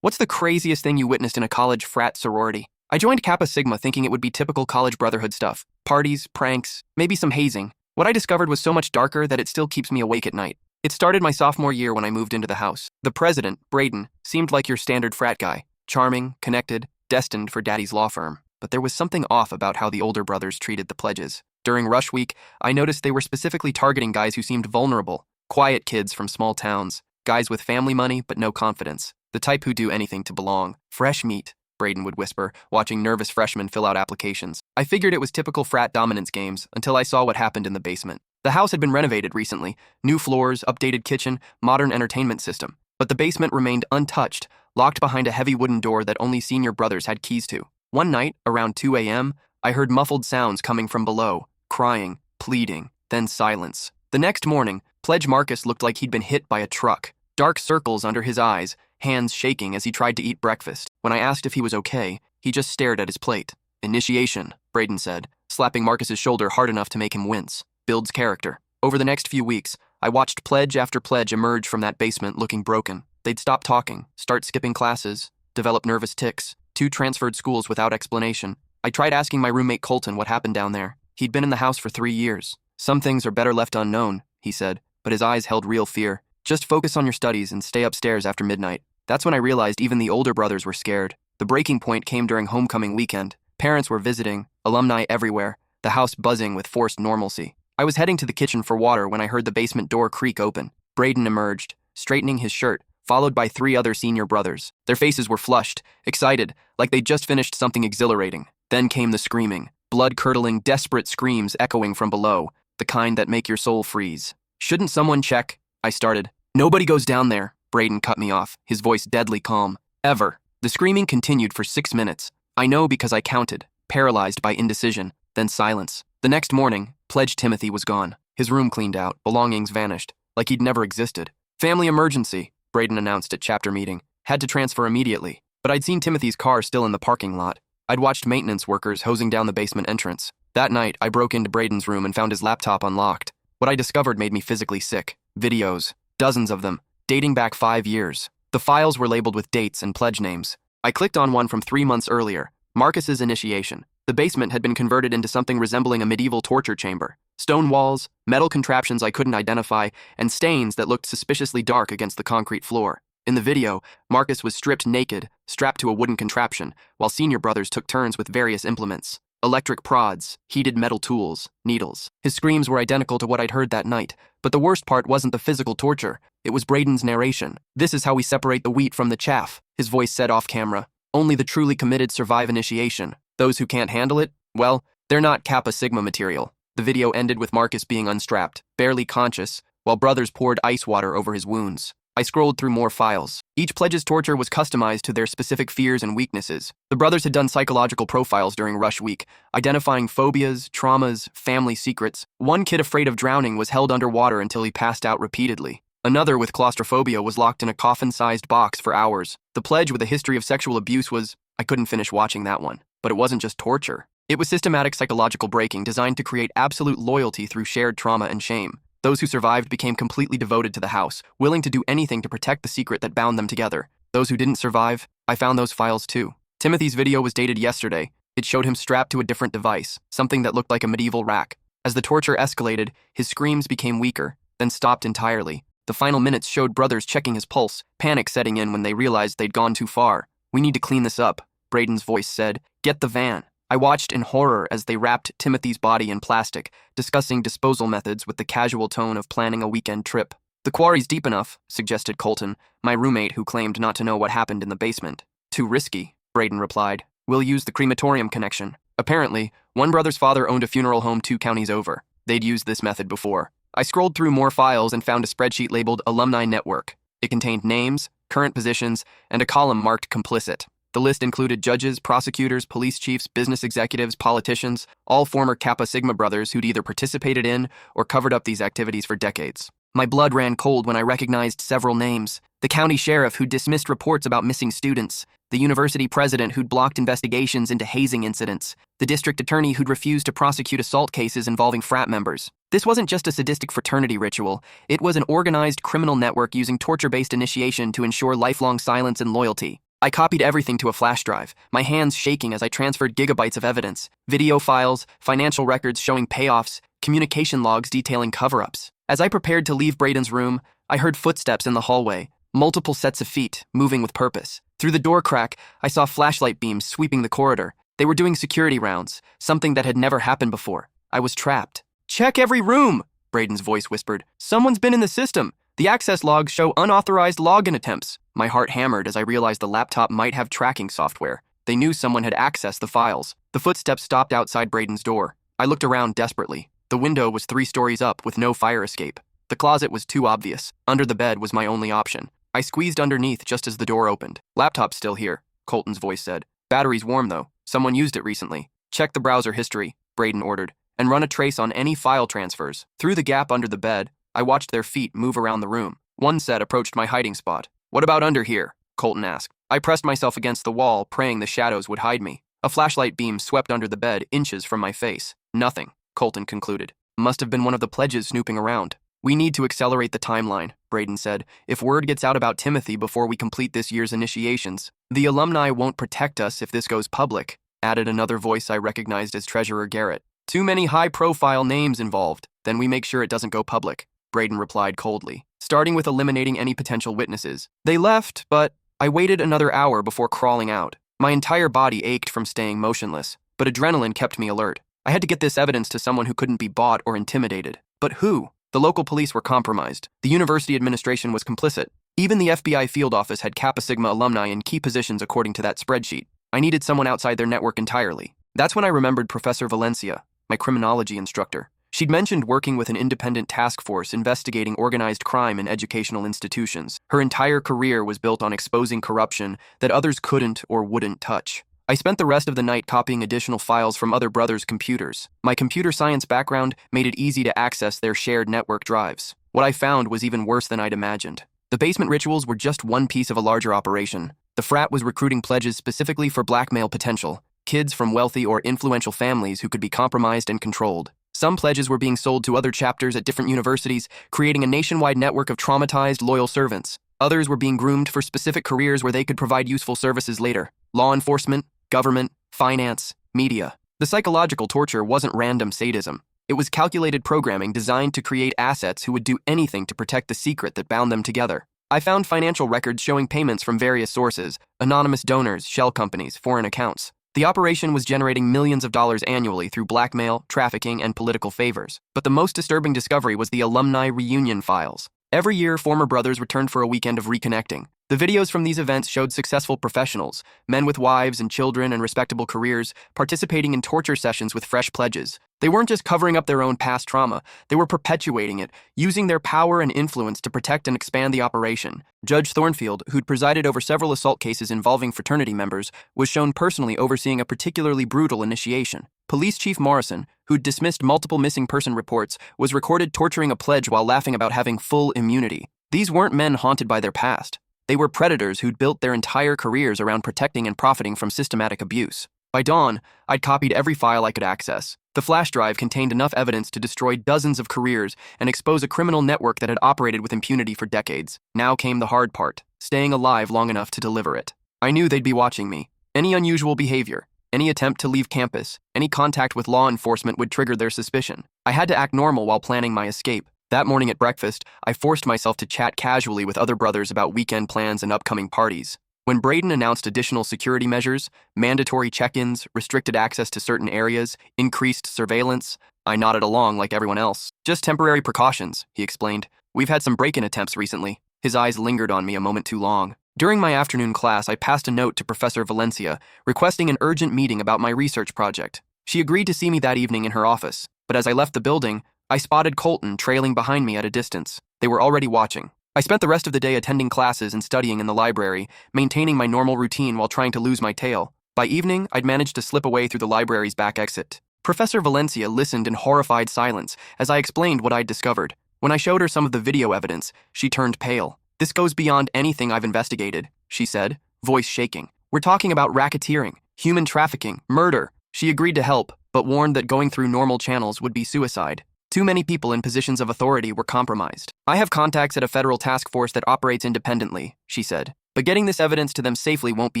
What's the craziest thing you witnessed in a college frat sorority? I joined Kappa Sigma thinking it would be typical college brotherhood stuff. Parties, pranks, maybe some hazing. What I discovered was so much darker that it still keeps me awake at night. It started my sophomore year when I moved into the house. The president, Braden, seemed like your standard frat guy. Charming, connected, destined for daddy's law firm. But there was something off about how the older brothers treated the pledges. During rush week, I noticed they were specifically targeting guys who seemed vulnerable. Quiet kids from small towns. Guys with family money but no confidence. The type who do anything to belong. Fresh meat, Braden would whisper, watching nervous freshmen fill out applications. I figured it was typical frat dominance games until I saw what happened in the basement. The house had been renovated recently. New floors, updated kitchen, modern entertainment system. But the basement remained untouched, locked behind a heavy wooden door that only senior brothers had keys to. One night, around 2 a.m., I heard muffled sounds coming from below, crying, pleading, then silence. The next morning, Pledge Marcus looked like he'd been hit by a truck. Dark circles under his eyes, hands shaking as he tried to eat breakfast. When I asked if he was okay, he just stared at his plate. Initiation, Braden said, slapping Marcus's shoulder hard enough to make him wince. Builds character. Over the next few weeks, I watched pledge after pledge emerge from that basement looking broken. They'd stop talking, start skipping classes, develop nervous tics. 2 transferred schools without explanation. I tried asking my roommate Colton what happened down there. He'd been in the house for 3 years. Some things are better left unknown, he said, but his eyes held real fear. Just focus on your studies and stay upstairs after midnight. That's when I realized even the older brothers were scared. The breaking point came during homecoming weekend. Parents were visiting, alumni everywhere, the house buzzing with forced normalcy. I was heading to the kitchen for water when I heard the basement door creak open. Braden emerged, straightening his shirt, followed by 3 other senior brothers. Their faces were flushed, excited, like they'd just finished something exhilarating. Then came the screaming, blood-curdling, desperate screams echoing from below, the kind that make your soul freeze. "Shouldn't someone check?" I started. "Nobody goes down there," Braden cut me off, his voice deadly calm. "Ever." The screaming continued for 6 minutes. I know because I counted, paralyzed by indecision, then silence. The next morning, Pledge Timothy was gone. His room cleaned out, belongings vanished, like he'd never existed. "Family emergency," Braden announced at chapter meeting. Had to transfer immediately. But I'd seen Timothy's car still in the parking lot. I'd watched maintenance workers hosing down the basement entrance. That night, I broke into Braden's room and found his laptop unlocked. What I discovered made me physically sick. Videos. Dozens of them. Dating back 5 years. The files were labeled with dates and pledge names. I clicked on one from 3 months earlier. Marcus's initiation. The basement had been converted into something resembling a medieval torture chamber. Stone walls, metal contraptions I couldn't identify, and stains that looked suspiciously dark against the concrete floor. In the video, Marcus was stripped naked, strapped to a wooden contraption, while senior brothers took turns with various implements. Electric prods, heated metal tools, needles. His screams were identical to what I'd heard that night, but the worst part wasn't the physical torture. It was Braden's narration. "This is how we separate the wheat from the chaff," his voice said off camera. "Only the truly committed survive initiation. Those who can't handle it, well, they're not Kappa Sigma material." The video ended with Marcus being unstrapped, barely conscious, while brothers poured ice water over his wounds. I scrolled through more files. Each pledge's torture was customized to their specific fears and weaknesses. The brothers had done psychological profiles during rush week, identifying phobias, traumas, family secrets. One kid afraid of drowning was held underwater until he passed out repeatedly. Another with claustrophobia was locked in a coffin-sized box for hours. The pledge with a history of sexual abuse was... I couldn't finish watching that one. But it wasn't just torture. It was systematic psychological breaking designed to create absolute loyalty through shared trauma and shame. Those who survived became completely devoted to the house, willing to do anything to protect the secret that bound them together. Those who didn't survive, I found those files too. Timothy's video was dated yesterday. It showed him strapped to a different device, something that looked like a medieval rack. As the torture escalated, his screams became weaker, then stopped entirely. The final minutes showed brothers checking his pulse, panic setting in when they realized they'd gone too far. "We need to clean this up," Braden's voice said. "Get the van." I watched in horror as they wrapped Timothy's body in plastic, discussing disposal methods with the casual tone of planning a weekend trip. "The quarry's deep enough," suggested Colton, my roommate who claimed not to know what happened in the basement. "Too risky," Braden replied. "We'll use the crematorium connection." Apparently, one brother's father owned a funeral home 2 counties over. They'd used this method before. I scrolled through more files and found a spreadsheet labeled Alumni Network. It contained names, current positions, and a column marked complicit. The list included judges, prosecutors, police chiefs, business executives, politicians, all former Kappa Sigma brothers who'd either participated in or covered up these activities for decades. My blood ran cold when I recognized several names. The county sheriff who dismissed reports about missing students, the university president who'd blocked investigations into hazing incidents, the district attorney who'd refused to prosecute assault cases involving frat members. This wasn't just a sadistic fraternity ritual. It was an organized criminal network using torture-based initiation to ensure lifelong silence and loyalty. I copied everything to a flash drive, my hands shaking as I transferred gigabytes of evidence, video files, financial records showing payoffs, communication logs detailing cover-ups. As I prepared to leave Braden's room, I heard footsteps in the hallway, multiple sets of feet, moving with purpose. Through the door crack, I saw flashlight beams sweeping the corridor. They were doing security rounds, something that had never happened before. I was trapped. "Check every room," Braden's voice whispered. "Someone's been in the system. The access logs show unauthorized login attempts." My heart hammered as I realized the laptop might have tracking software. They knew someone had accessed the files. The footsteps stopped outside Braden's door. I looked around desperately. The window was 3 stories up with no fire escape. The closet was too obvious. Under the bed was my only option. I squeezed underneath just as the door opened. "Laptop's still here," Colton's voice said. "Battery's warm though. Someone used it recently." "Check the browser history," Braden ordered, "and run a trace on any file transfers." Through the gap under the bed, I watched their feet move around the room. One set approached my hiding spot. "What about under here?" Colton asked. I pressed myself against the wall, praying the shadows would hide me. A flashlight beam swept under the bed, inches from my face. "Nothing," Colton concluded. "Must have been one of the pledges snooping around." "We need to accelerate the timeline," Braden said. "If word gets out about Timothy before we complete this year's initiations, the alumni won't protect us if this goes public," added another voice I recognized as Treasurer Garrett. "Too many high-profile names involved. Then we make sure it doesn't go public," Braden replied coldly, "starting with eliminating any potential witnesses." They left, but I waited another hour before crawling out. My entire body ached from staying motionless, but adrenaline kept me alert. I had to get this evidence to someone who couldn't be bought or intimidated. But who? The local police were compromised. The university administration was complicit. Even the FBI field office had Kappa Sigma alumni in key positions according to that spreadsheet. I needed someone outside their network entirely. That's when I remembered Professor Valencia, my criminology instructor. She'd mentioned working with an independent task force investigating organized crime in educational institutions. Her entire career was built on exposing corruption that others couldn't or wouldn't touch. I spent the rest of the night copying additional files from other brothers' computers. My computer science background made it easy to access their shared network drives. What I found was even worse than I'd imagined. The basement rituals were just one piece of a larger operation. The frat was recruiting pledges specifically for blackmail potential, kids from wealthy or influential families who could be compromised and controlled. Some pledges were being sold to other chapters at different universities, creating a nationwide network of traumatized, loyal servants. Others were being groomed for specific careers where they could provide useful services later. Law enforcement, government, finance, media. The psychological torture wasn't random sadism. It was calculated programming designed to create assets who would do anything to protect the secret that bound them together. I found financial records showing payments from various sources, anonymous donors, shell companies, foreign accounts. The operation was generating millions of dollars annually through blackmail, trafficking, and political favors. But the most disturbing discovery was the alumni reunion files. Every year, former brothers returned for a weekend of reconnecting. The videos from these events showed successful professionals, men with wives and children and respectable careers, participating in torture sessions with fresh pledges. They weren't just covering up their own past trauma, they were perpetuating it, using their power and influence to protect and expand the operation. Judge Thornfield, who'd presided over several assault cases involving fraternity members, was shown personally overseeing a particularly brutal initiation. Police Chief Morrison, who'd dismissed multiple missing person reports, was recorded torturing a pledge while laughing about having full immunity. These weren't men haunted by their past. They were predators who'd built their entire careers around protecting and profiting from systematic abuse. By dawn, I'd copied every file I could access. The flash drive contained enough evidence to destroy dozens of careers and expose a criminal network that had operated with impunity for decades. Now came the hard part, staying alive long enough to deliver it. I knew they'd be watching me. Any unusual behavior, any attempt to leave campus, any contact with law enforcement would trigger their suspicion. I had to act normal while planning my escape. That morning at breakfast, I forced myself to chat casually with other brothers about weekend plans and upcoming parties. When Braden announced additional security measures, mandatory check-ins, restricted access to certain areas, increased surveillance, I nodded along like everyone else. "Just temporary precautions," he explained. "We've had some break-in attempts recently." His eyes lingered on me a moment too long. During my afternoon class, I passed a note to Professor Valencia, requesting an urgent meeting about my research project. She agreed to see me that evening in her office, but as I left the building, I spotted Colton trailing behind me at a distance. They were already watching. I spent the rest of the day attending classes and studying in the library, maintaining my normal routine while trying to lose my tail. By evening, I'd managed to slip away through the library's back exit. Professor Valencia listened in horrified silence as I explained what I'd discovered. When I showed her some of the video evidence, she turned pale. "This goes beyond anything I've investigated," she said, voice shaking. "We're talking about racketeering, human trafficking, murder." She agreed to help, but warned that going through normal channels would be suicide. Too many people in positions of authority were compromised. "I have contacts at a federal task force that operates independently," she said. But getting this evidence to them safely won't be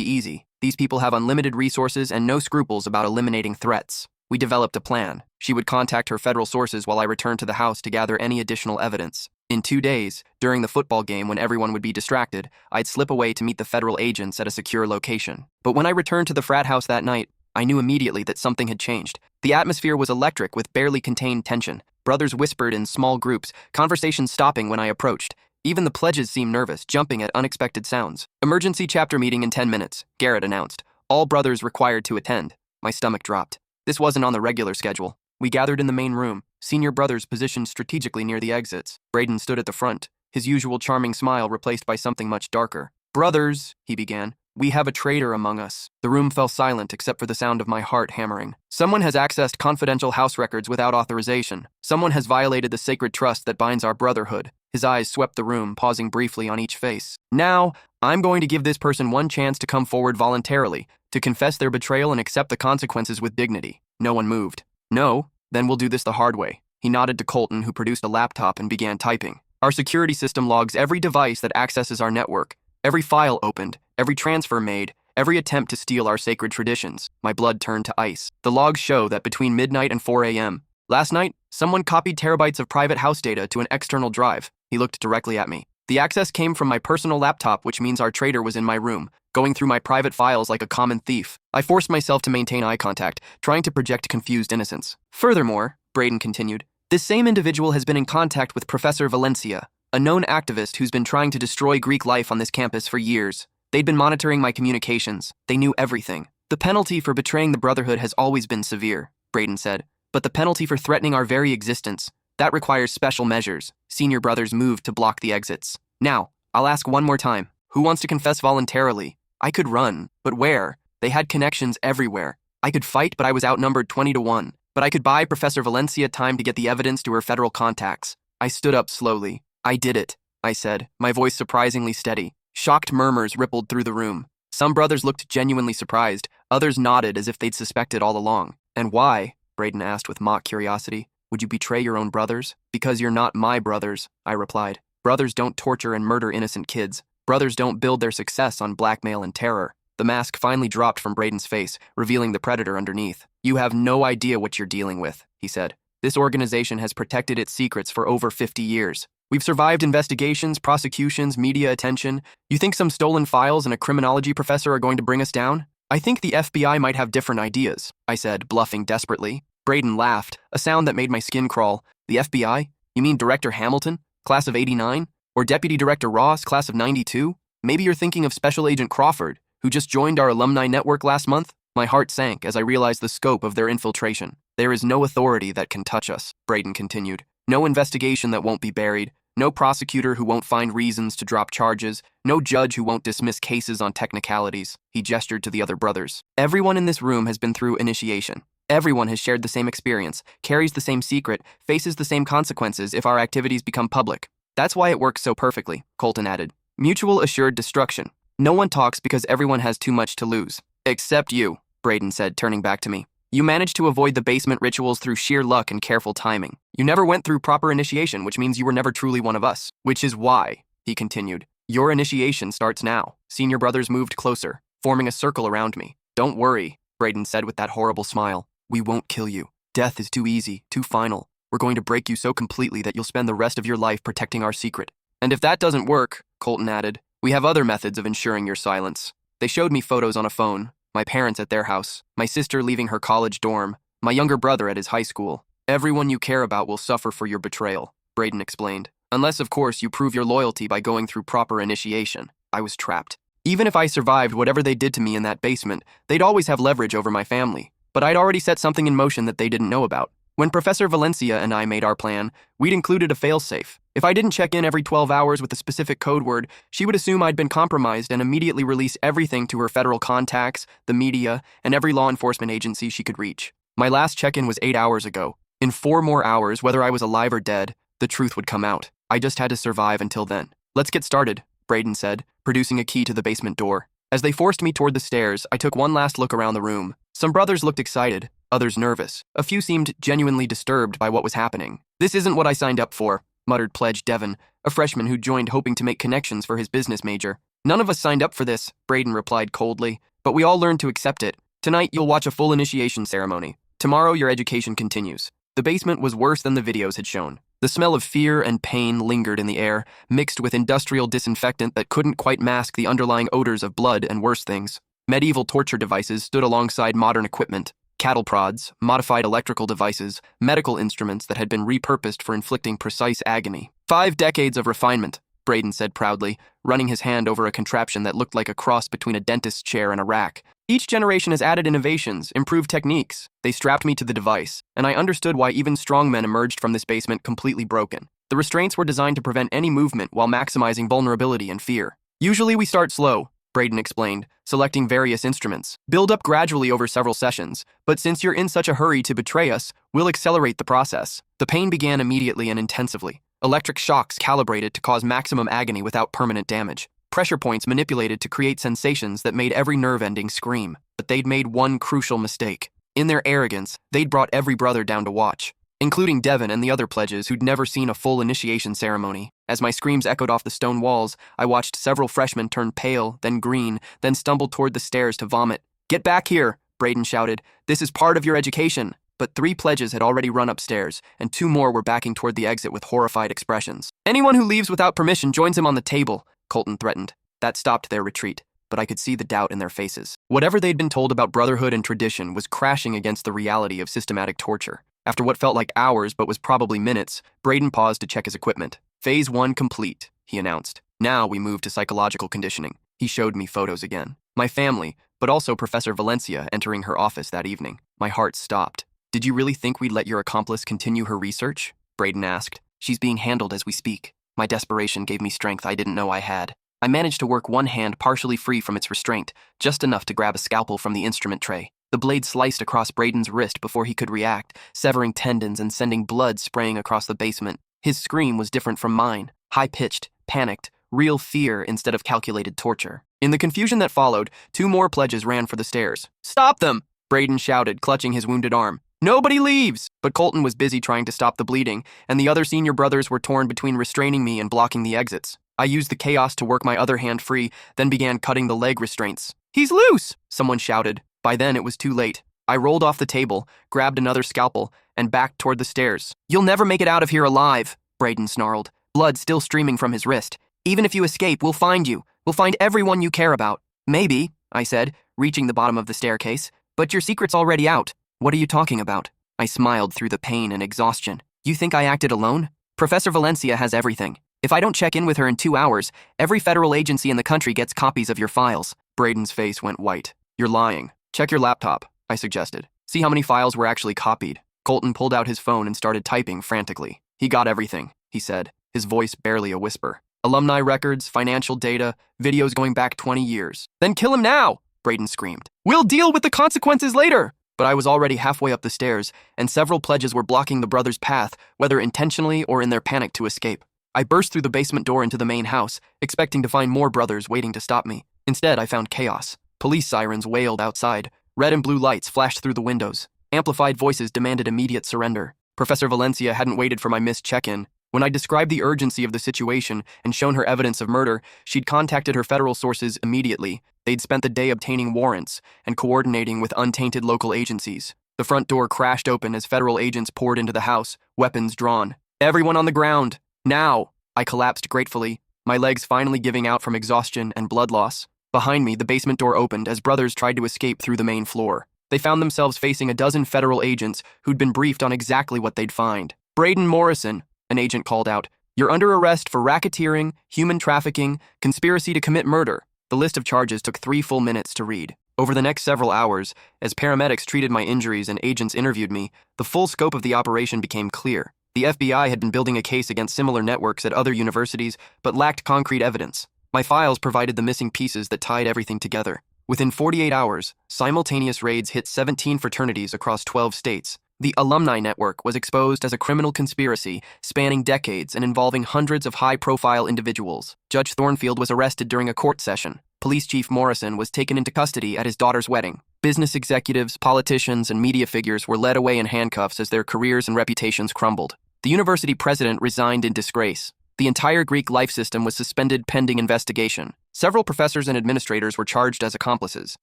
easy. These people have unlimited resources and no scruples about eliminating threats. We developed a plan. She would contact her federal sources while I returned to the house to gather any additional evidence. In 2 days, during the football game when everyone would be distracted, I'd slip away to meet the federal agents at a secure location. But when I returned to the frat house that night, I knew immediately that something had changed. The atmosphere was electric with barely contained tension. Brothers whispered in small groups, conversations stopping when I approached. Even the pledges seemed nervous, jumping at unexpected sounds. Emergency chapter meeting in 10 minutes, Garrett announced. All brothers required to attend. My stomach dropped. This wasn't on the regular schedule. We gathered in the main room, senior brothers positioned strategically near the exits. Braden stood at the front, his usual charming smile replaced by something much darker. Brothers, he began, we have a traitor among us. The room fell silent except for the sound of my heart hammering. Someone has accessed confidential house records without authorization. Someone has violated the sacred trust that binds our brotherhood. His eyes swept the room, pausing briefly on each face. Now, I'm going to give this person one chance to come forward voluntarily, to confess their betrayal and accept the consequences with dignity. No one moved. No, then we'll do this the hard way. He nodded to Colton, who produced a laptop and began typing. Our security system logs every device that accesses our network, every file opened, every transfer made, every attempt to steal our sacred traditions. My blood turned to ice. The logs show that between midnight and 4 a.m., last night, someone copied terabytes of private house data to an external drive. He looked directly at me. The access came from my personal laptop, which means our traitor was in my room, going through my private files like a common thief. I forced myself to maintain eye contact, trying to project confused innocence. Furthermore, Braden continued, this same individual has been in contact with Professor Valencia, a known activist who's been trying to destroy Greek life on this campus for years. They'd been monitoring my communications. They knew everything. The penalty for betraying the Brotherhood has always been severe, Braden said, but the penalty for threatening our very existence, that requires special measures. Senior brothers moved to block the exits. Now, I'll ask one more time. Who wants to confess voluntarily? I could run, but where? They had connections everywhere. I could fight, but I was outnumbered 20-1. But I could buy Professor Valencia time to get the evidence to her federal contacts. I stood up slowly. I did it, I said, my voice surprisingly steady. Shocked murmurs rippled through the room. Some brothers looked genuinely surprised. Others nodded as if they'd suspected all along. And why? Braden asked with mock curiosity. Would you betray your own brothers? Because you're not my brothers, I replied. Brothers don't torture and murder innocent kids. Brothers don't build their success on blackmail and terror. The mask finally dropped from Braden's face, revealing the predator underneath. You have no idea what you're dealing with, he said. This organization has protected its secrets for over 50 years. We've survived investigations, prosecutions, media attention. You think some stolen files and a criminology professor are going to bring us down? I think the FBI might have different ideas, I said, bluffing desperately. Braden laughed, a sound that made my skin crawl. The FBI? You mean Director Hamilton, class of 89? Or Deputy Director Ross, class of 92? Maybe you're thinking of Special Agent Crawford, who just joined our alumni network last month? My heart sank as I realized the scope of their infiltration. There is no authority that can touch us, Braden continued. No investigation that won't be buried. No prosecutor who won't find reasons to drop charges. No judge who won't dismiss cases on technicalities. He gestured to the other brothers. Everyone in this room has been through initiation. Everyone has shared the same experience, carries the same secret, faces the same consequences if our activities become public. That's why it works so perfectly, Colton added. Mutual assured destruction. No one talks because everyone has too much to lose. Except you, Braden said, turning back to me. You managed to avoid the basement rituals through sheer luck and careful timing. You never went through proper initiation, which means you were never truly one of us. Which is why, he continued, your initiation starts now. Senior brothers moved closer, forming a circle around me. Don't worry, Braden said with that horrible smile. We won't kill you. Death is too easy, too final. We're going to break you so completely that you'll spend the rest of your life protecting our secret. And if that doesn't work, Colton added, we have other methods of ensuring your silence. They showed me photos on a phone, my parents at their house, my sister leaving her college dorm, my younger brother at his high school. Everyone you care about will suffer for your betrayal, Braden explained. Unless, of course, you prove your loyalty by going through proper initiation. I was trapped. Even if I survived whatever they did to me in that basement, they'd always have leverage over my family. But I'd already set something in motion that they didn't know about. When Professor Valencia and I made our plan, we'd included a failsafe. If I didn't check in every 12 hours with a specific code word, she would assume I'd been compromised and immediately release everything to her federal contacts, the media, and every law enforcement agency she could reach. My last check-in was 8 hours ago. In 4 more hours, whether I was alive or dead, the truth would come out. I just had to survive until then. Let's get started, Braden said, producing a key to the basement door. As they forced me toward the stairs, I took one last look around the room. Some brothers looked excited, others nervous. A few seemed genuinely disturbed by what was happening. This isn't what I signed up for, muttered Pledge Devon, a freshman who joined hoping to make connections for his business major. None of us signed up for this, Braden replied coldly, but we all learned to accept it. Tonight, you'll watch a full initiation ceremony. Tomorrow, your education continues. The basement was worse than the videos had shown. The smell of fear and pain lingered in the air, mixed with industrial disinfectant that couldn't quite mask the underlying odors of blood and worse things. Medieval torture devices stood alongside modern equipment. Cattle prods, modified electrical devices, medical instruments that had been repurposed for inflicting precise agony. 5 decades of refinement, Braden said proudly, running his hand over a contraption that looked like a cross between a dentist's chair and a rack. Each generation has added innovations, improved techniques. They strapped me to the device, and I understood why even strong men emerged from this basement completely broken. The restraints were designed to prevent any movement while maximizing vulnerability and fear. Usually we start slow, Braden explained, selecting various instruments. Build up gradually over several sessions, but since you're in such a hurry to betray us, we'll accelerate the process. The pain began immediately and intensively. Electric shocks calibrated to cause maximum agony without permanent damage. Pressure points manipulated to create sensations that made every nerve ending scream. But they'd made one crucial mistake. In their arrogance, they'd brought every brother down to watch, including Devon and the other pledges who'd never seen a full initiation ceremony. As my screams echoed off the stone walls, I watched several freshmen turn pale, then green, then stumble toward the stairs to vomit. "Get back here," Braden shouted. "This is part of your education." But 3 pledges had already run upstairs, and 2 more were backing toward the exit with horrified expressions. "Anyone who leaves without permission joins him on the table," Colton threatened. That stopped their retreat, but I could see the doubt in their faces. Whatever they'd been told about brotherhood and tradition was crashing against the reality of systematic torture. After what felt like hours but was probably minutes, Braden paused to check his equipment. "Phase 1 complete," he announced. "Now we move to psychological conditioning." He showed me photos again. My family, but also Professor Valencia entering her office that evening. My heart stopped. "Did you really think we'd let your accomplice continue her research?" Braden asked. "She's being handled as we speak." My desperation gave me strength I didn't know I had. I managed to work one hand partially free from its restraint, just enough to grab a scalpel from the instrument tray. The blade sliced across Braden's wrist before he could react, severing tendons and sending blood spraying across the basement. His scream was different from mine, high-pitched, panicked, real fear instead of calculated torture. In the confusion that followed, 2 more pledges ran for the stairs. "Stop them!" Braden shouted, clutching his wounded arm. "Nobody leaves!" But Colton was busy trying to stop the bleeding, and the other senior brothers were torn between restraining me and blocking the exits. I used the chaos to work my other hand free, then began cutting the leg restraints. "He's loose!" someone shouted. By then, it was too late. I rolled off the table, grabbed another scalpel, and backed toward the stairs. "You'll never make it out of here alive," Braden snarled, blood still streaming from his wrist. "Even if you escape, we'll find you. We'll find everyone you care about." "Maybe," I said, reaching the bottom of the staircase, "but your secret's already out." "What are you talking about?" I smiled through the pain and exhaustion. "You think I acted alone? Professor Valencia has everything. If I don't check in with her in 2 hours, every federal agency in the country gets copies of your files." Braden's face went white. "You're lying. Check your laptop," I suggested. "See how many files were actually copied." Colton pulled out his phone and started typing frantically. "He got everything," he said, his voice barely a whisper. "Alumni records, financial data, videos going back 20 years. "Then kill him now!" Braden screamed. "We'll deal with the consequences later!" But I was already halfway up the stairs, and several pledges were blocking the brothers' path, whether intentionally or in their panic to escape. I burst through the basement door into the main house, expecting to find more brothers waiting to stop me. Instead, I found chaos. Police sirens wailed outside. Red and blue lights flashed through the windows. Amplified voices demanded immediate surrender. Professor Valencia hadn't waited for my missed check-in. When I described the urgency of the situation and shown her evidence of murder, she'd contacted her federal sources immediately. They'd spent the day obtaining warrants and coordinating with untainted local agencies. The front door crashed open as federal agents poured into the house, weapons drawn. "Everyone on the ground! Now!" I collapsed gratefully, my legs finally giving out from exhaustion and blood loss. Behind me, the basement door opened as brothers tried to escape through the main floor. They found themselves facing a dozen federal agents who'd been briefed on exactly what they'd find. "Braden Morrison," an agent called out. "You're under arrest for racketeering, human trafficking, conspiracy to commit murder." The list of charges took 3 full minutes to read. Over the next several hours, as paramedics treated my injuries and agents interviewed me, the full scope of the operation became clear. The FBI had been building a case against similar networks at other universities, but lacked concrete evidence. My files provided the missing pieces that tied everything together. Within 48 hours, simultaneous raids hit 17 fraternities across 12 states. The alumni network was exposed as a criminal conspiracy spanning decades and involving hundreds of high-profile individuals. Judge Thornfield was arrested during a court session. Police Chief Morrison was taken into custody at his daughter's wedding. Business executives, politicians, and media figures were led away in handcuffs as their careers and reputations crumbled. The university president resigned in disgrace. The entire Greek life system was suspended pending investigation. Several professors and administrators were charged as accomplices,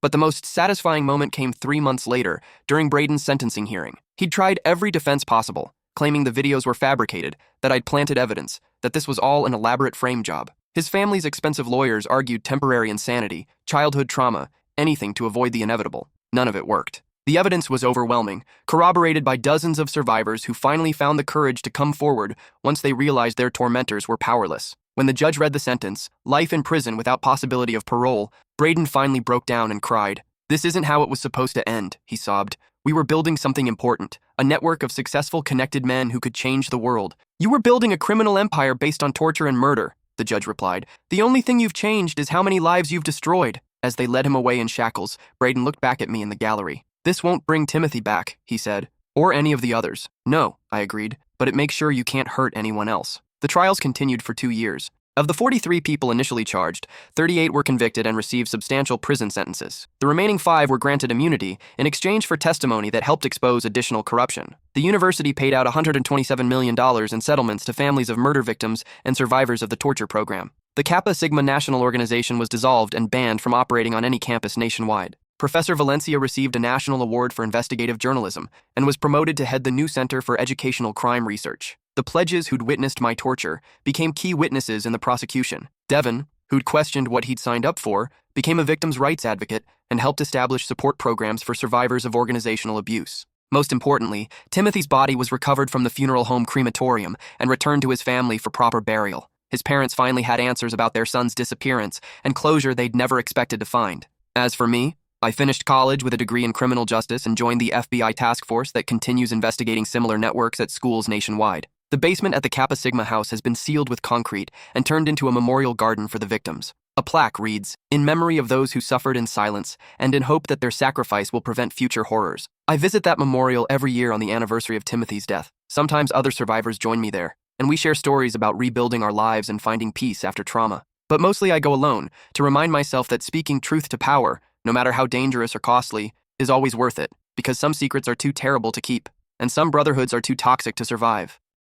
but the most satisfying moment came 3 months later, during Braden's sentencing hearing. He'd tried every defense possible, claiming the videos were fabricated, that I'd planted evidence, that this was all an elaborate frame job. His family's expensive lawyers argued temporary insanity, childhood trauma, anything to avoid the inevitable. None of it worked. The evidence was overwhelming, corroborated by dozens of survivors who finally found the courage to come forward once they realized their tormentors were powerless. When the judge read the sentence, life in prison without possibility of parole, Braden finally broke down and cried. "This isn't how it was supposed to end," he sobbed. "We were building something important, a network of successful, connected men who could change the world." "You were building a criminal empire based on torture and murder," the judge replied. "The only thing you've changed is how many lives you've destroyed." As they led him away in shackles, Braden looked back at me in the gallery. "This won't bring Timothy back," he said, "or any of the others." "No," I agreed, "but it makes sure you can't hurt anyone else." The trials continued for 2 years. Of the 43 people initially charged, 38 were convicted and received substantial prison sentences. The remaining 5 were granted immunity in exchange for testimony that helped expose additional corruption. The university paid out $127 million in settlements to families of murder victims and survivors of the torture program. The Kappa Sigma National Organization was dissolved and banned from operating on any campus nationwide. Professor Valencia received a national award for investigative journalism and was promoted to head the new Center for Educational Crime Research. The pledges who'd witnessed my torture became key witnesses in the prosecution. Devon, who'd questioned what he'd signed up for, became a victims' rights advocate and helped establish support programs for survivors of organizational abuse. Most importantly, Timothy's body was recovered from the funeral home crematorium and returned to his family for proper burial. His parents finally had answers about their son's disappearance and closure they'd never expected to find. As for me, I finished college with a degree in criminal justice and joined the FBI task force that continues investigating similar networks at schools nationwide. The basement at the Kappa Sigma house has been sealed with concrete and turned into a memorial garden for the victims. A plaque reads, "In memory of those who suffered in silence and in hope that their sacrifice will prevent future horrors." I visit that memorial every year on the anniversary of Timothy's death. Sometimes other survivors join me there, and we share stories about rebuilding our lives and finding peace after trauma. But mostly I go alone, to remind myself that speaking truth to power, no matter how dangerous or costly, is always worth it, because some secrets are too terrible to keep, and some brotherhoods are too toxic to survive.